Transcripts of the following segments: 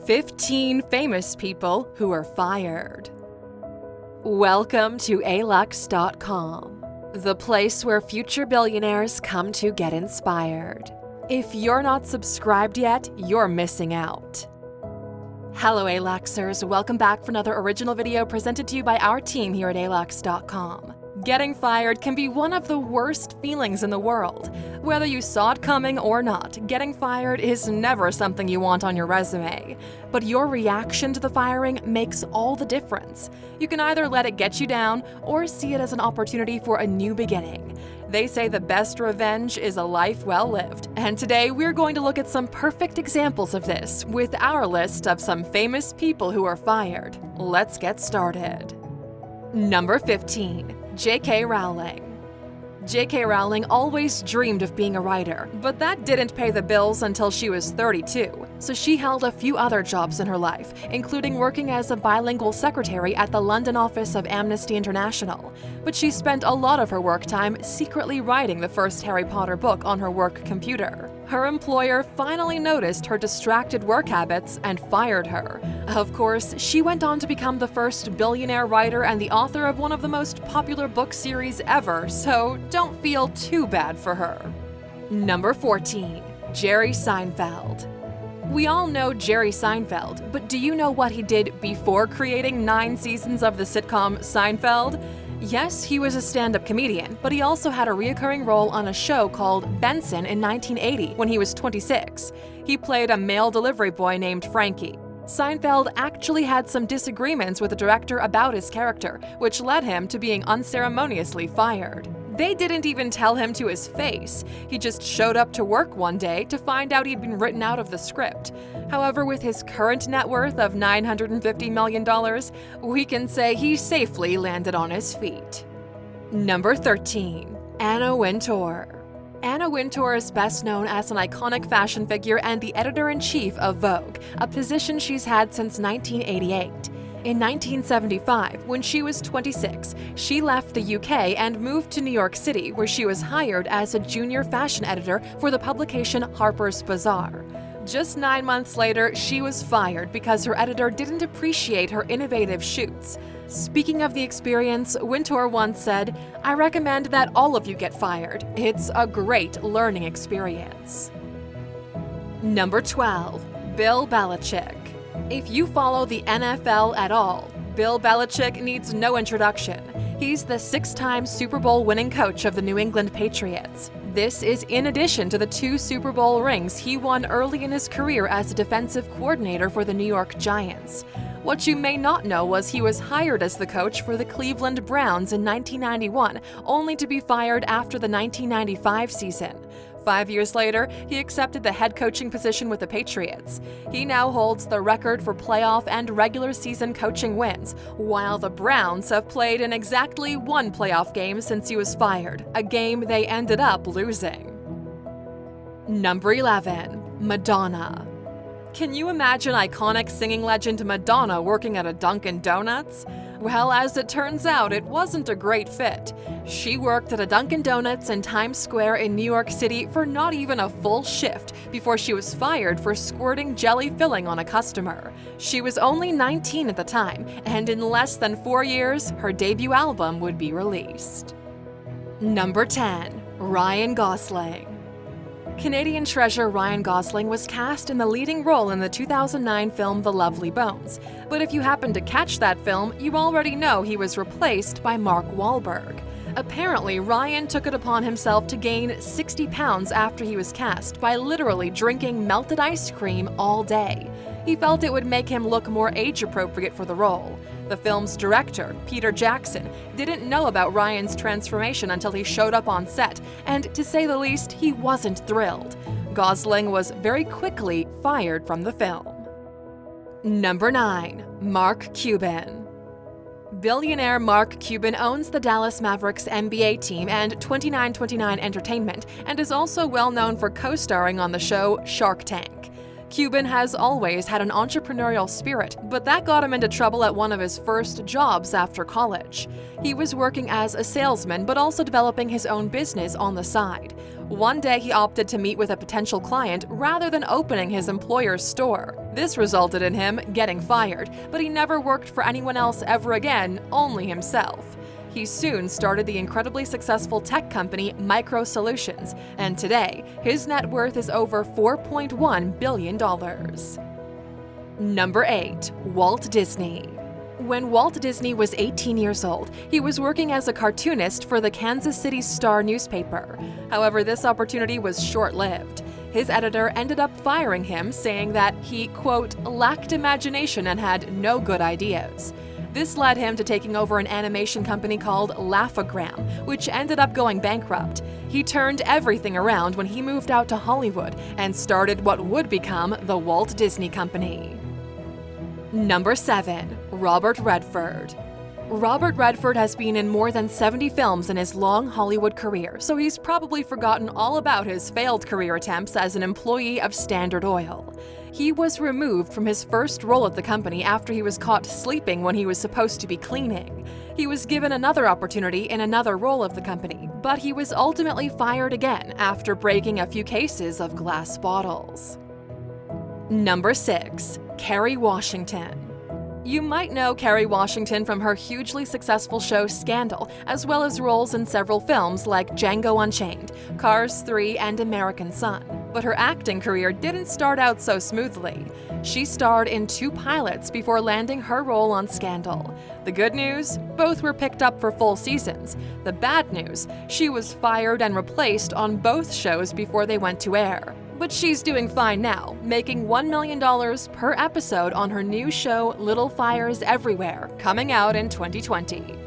15 famous people who are fired. Welcome to Alux.com, the place where future billionaires come to get inspired. If you're not subscribed yet, you're missing out. Hello Aluxers, welcome back for another original video presented to you by our team here at Alux.com. Getting fired can be one of the worst feelings in the world. Whether you saw it coming or not, getting fired is never something you want on your resume. But your reaction to the firing makes all the difference. You can either let it get you down or see it as an opportunity for a new beginning. They say the best revenge is a life well lived, and today we're going to look at some perfect examples of this with our list of some famous people who are fired. Let's get started. Number 15. JK Rowling. JK Rowling always dreamed of being a writer, but that didn't pay the bills until she was 32, so she held a few other jobs in her life, including working as a bilingual secretary at the London office of Amnesty International. But she spent a lot of her work time secretly writing the first Harry Potter book on her work computer. Her employer finally noticed her distracted work habits and fired her. Of course, she went on to become the first billionaire writer and the author of one of the most popular book series ever, so don't feel too bad for her. Number 14. Jerry Seinfeld. We all know Jerry Seinfeld, but do you know what he did before creating 9 seasons of the sitcom Seinfeld? Yes, he was a stand-up comedian, but he also had a recurring role on a show called Benson in 1980 when he was 26. He played a mail delivery boy named Frankie. Seinfeld actually had some disagreements with the director about his character, which led him to being unceremoniously fired. They didn't even tell him to his face. He just showed up to work one day to find out he'd been written out of the script. However, with his current net worth of $950 million, we can say he safely landed on his feet. Number 13. Anna Wintour. Anna Wintour is best known as an iconic fashion figure and the editor-in-chief of Vogue, a position she's had since 1988. In 1975, when she was 26, she left the UK and moved to New York City, where she was hired as a junior fashion editor for the publication Harper's Bazaar. Just 9 months later, she was fired because her editor didn't appreciate her innovative shoots. Speaking of the experience, Wintour once said, "I recommend that all of you get fired. It's a great learning experience." Number 12. Bill Belichick. If you follow the NFL at all, Bill Belichick needs no introduction. He's the 6-time Super Bowl winning coach of the New England Patriots. This is in addition to the 2 Super Bowl rings he won early in his career as a defensive coordinator for the New York Giants. What you may not know was he was hired as the coach for the Cleveland Browns in 1991, only to be fired after the 1995 season. 5 years later, he accepted the head coaching position with the Patriots. He now holds the record for playoff and regular season coaching wins, while the Browns have played in exactly 1 playoff game since he was fired, a game they ended up losing. Number 11. Madonna. Can you imagine iconic singing legend Madonna working at a Dunkin' Donuts? Well, as it turns out, it wasn't a great fit. She worked at a Dunkin' Donuts in Times Square in New York City for not even a full shift before she was fired for squirting jelly filling on a customer. She was only 19 at the time, and in less than 4 years, her debut album would be released. Number 10. Ryan Gosling. Canadian treasure Ryan Gosling was cast in the leading role in the 2009 film The Lovely Bones. But if you happened to catch that film, you already know he was replaced by Mark Wahlberg. Apparently, Ryan took it upon himself to gain 60 pounds after he was cast by literally drinking melted ice cream all day. He felt it would make him look more age-appropriate for the role. The film's director, Peter Jackson, didn't know about Ryan's transformation until he showed up on set, and to say the least, he wasn't thrilled. Gosling was very quickly fired from the film. Number 9. Mark Cuban. Billionaire Mark Cuban owns the Dallas Mavericks NBA team and 2929 Entertainment, and is also well known for co-starring on the show Shark Tank. Cuban has always had an entrepreneurial spirit, but that got him into trouble at one of his first jobs after college. He was working as a salesman, but also developing his own business on the side. One day, he opted to meet with a potential client rather than opening his employer's store. This resulted in him getting fired, but he never worked for anyone else ever again, only himself. He soon started the incredibly successful tech company Micro Solutions, and today, his net worth is over $4.1 billion. Number 8. Walt Disney. When Walt Disney was 18 years old, he was working as a cartoonist for the Kansas City Star newspaper. However, this opportunity was short-lived. His editor ended up firing him, saying that he, quote, lacked imagination and had no good ideas. This led him to taking over an animation company called Laugh-O-Gram, which ended up going bankrupt. He turned everything around when he moved out to Hollywood and started what would become the Walt Disney Company. Number 7. Robert Redford. Robert Redford has been in more than 70 films in his long Hollywood career, so he's probably forgotten all about his failed career attempts as an employee of Standard Oil. He was removed from his first role at the company after he was caught sleeping when he was supposed to be cleaning. He was given another opportunity in another role of the company, but he was ultimately fired again after breaking a few cases of glass bottles. Number 6. Kerry Washington. You might know Kerry Washington from her hugely successful show Scandal, as well as roles in several films like Django Unchained, Cars 3, and American Son. But her acting career didn't start out so smoothly. She starred in 2 pilots before landing her role on Scandal. The good news? Both were picked up for full seasons. The bad news? She was fired and replaced on both shows before they went to air. But she's doing fine now, making $1 million per episode on her new show Little Fires Everywhere, coming out in 2020.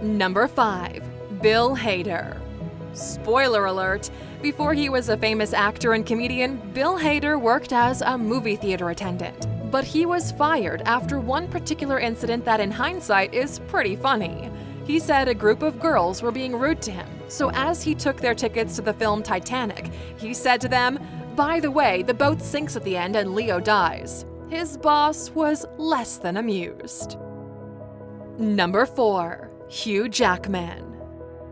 Number 5. Bill Hader. Spoiler alert! Before he was a famous actor and comedian, Bill Hader worked as a movie theater attendant. But he was fired after one particular incident that in hindsight is pretty funny. He said a group of girls were being rude to him, so as he took their tickets to the film Titanic, he said to them, "By the way, the boat sinks at the end and Leo dies." His boss was less than amused. Number 4. Hugh Jackman.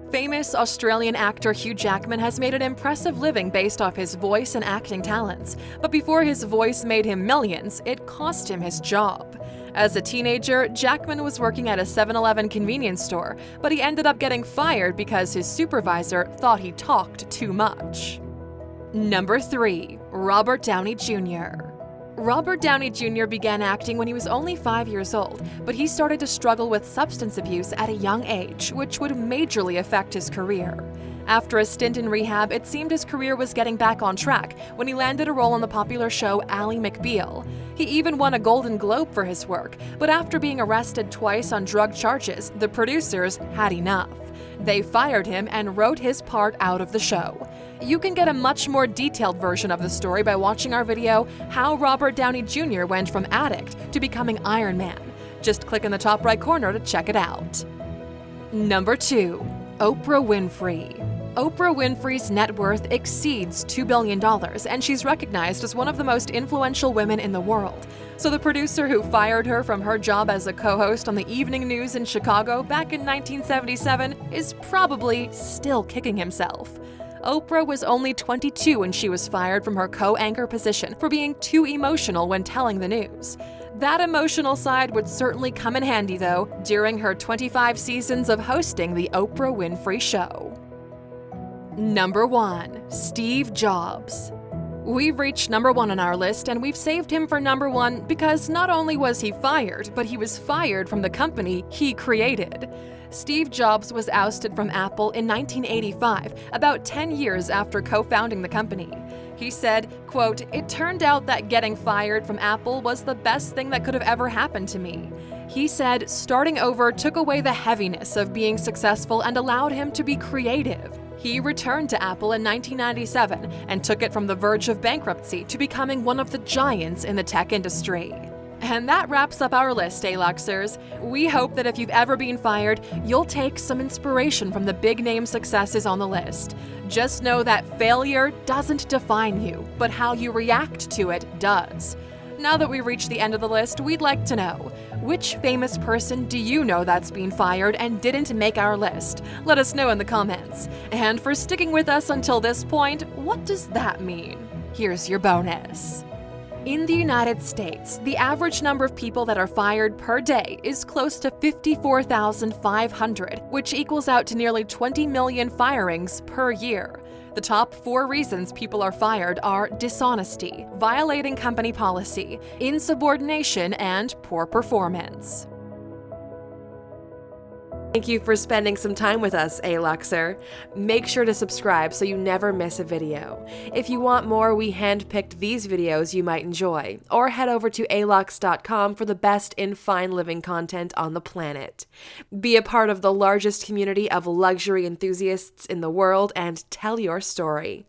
Famous Australian actor Hugh Jackman has made an impressive living based off his voice and acting talents, but before his voice made him millions, it cost him his job. As a teenager, Jackman was working at a 7-Eleven convenience store, but he ended up getting fired because his supervisor thought he talked too much. Number 3. Robert Downey Jr. Robert Downey Jr. began acting when he was only 5 years old, but he started to struggle with substance abuse at a young age, which would majorly affect his career. After a stint in rehab, it seemed his career was getting back on track when he landed a role on the popular show Ally McBeal. He even won a Golden Globe for his work, but after being arrested twice on drug charges, the producers had enough. They fired him and wrote his part out of the show. You can get a much more detailed version of the story by watching our video, How Robert Downey Jr. Went from Addict to Becoming Iron Man. Just click in the top right corner to check it out. Number 2. Oprah Winfrey. Oprah Winfrey's net worth exceeds $2 billion, and she's recognized as one of the most influential women in the world. So the producer who fired her from her job as a co-host on the evening news in Chicago back in 1977 is probably still kicking himself. Oprah was only 22 when she was fired from her co-anchor position for being too emotional when telling the news. That emotional side would certainly come in handy, though, during her 25 seasons of hosting The Oprah Winfrey Show. Number 1. Steve Jobs. We've reached number 1 on our list, and we've saved him for number 1 because not only was he fired, but he was fired from the company he created. Steve Jobs was ousted from Apple in 1985, about 10 years after co-founding the company. He said, quote, "It turned out that getting fired from Apple was the best thing that could have ever happened to me." He said starting over took away the heaviness of being successful and allowed him to be creative. He returned to Apple in 1997 and took it from the verge of bankruptcy to becoming one of the giants in the tech industry. And that wraps up our list, Aluxers. We hope that if you've ever been fired, you'll take some inspiration from the big-name successes on the list. Just know that failure doesn't define you, but how you react to it does. Now that we've reached the end of the list, we'd like to know, which famous person do you know that's been fired and didn't make our list? Let us know in the comments. And for sticking with us until this point, what does that mean? Here's your bonus. In the United States, the average number of people that are fired per day is close to 54,500, which equals out to nearly 20 million firings per year. The top 4 reasons people are fired are dishonesty, violating company policy, insubordination, and poor performance. Thank you for spending some time with us, Aluxer. Make sure to subscribe so you never miss a video. If you want more, we handpicked these videos you might enjoy, or head over to Alux.com for the best in fine living content on the planet. Be a part of the largest community of luxury enthusiasts in the world and tell your story.